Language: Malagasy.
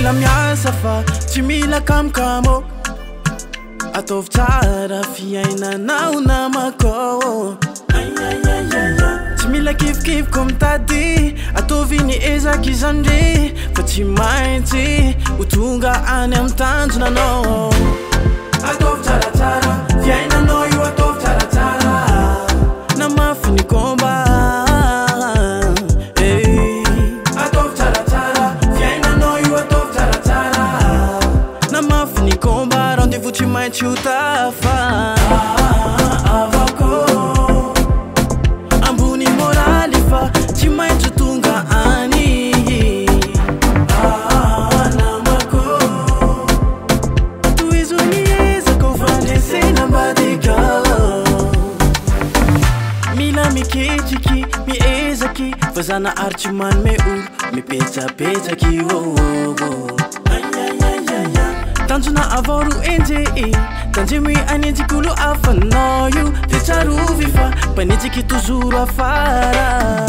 mila miasa fa tsy mila kamkamo ataovy tsara fiainanao namako tsy mila kifikify ko mitady ataovy ny ezaky izany fa tsy maintsy ho tonga any amin'ny tanjonanao ataovy tsaratsara fiainanao io ataovy tsaratsara na mafy ny komba ataovy tsaratsara fiainanao io ataovy tsaratsara na mafy ny komba rendez-vous tsy maintsy ho tafa avako ambony moraly fa tsy maintsy tonga any namako toizo ny ezako fandresena mbadika mila miketriky miezaky fa zana ary tsy manome olo mipetsapetsaky tanjona avao ro enje tanjemy anenjikolo afanao io de tsarovy fa mpanenjiky toujours afara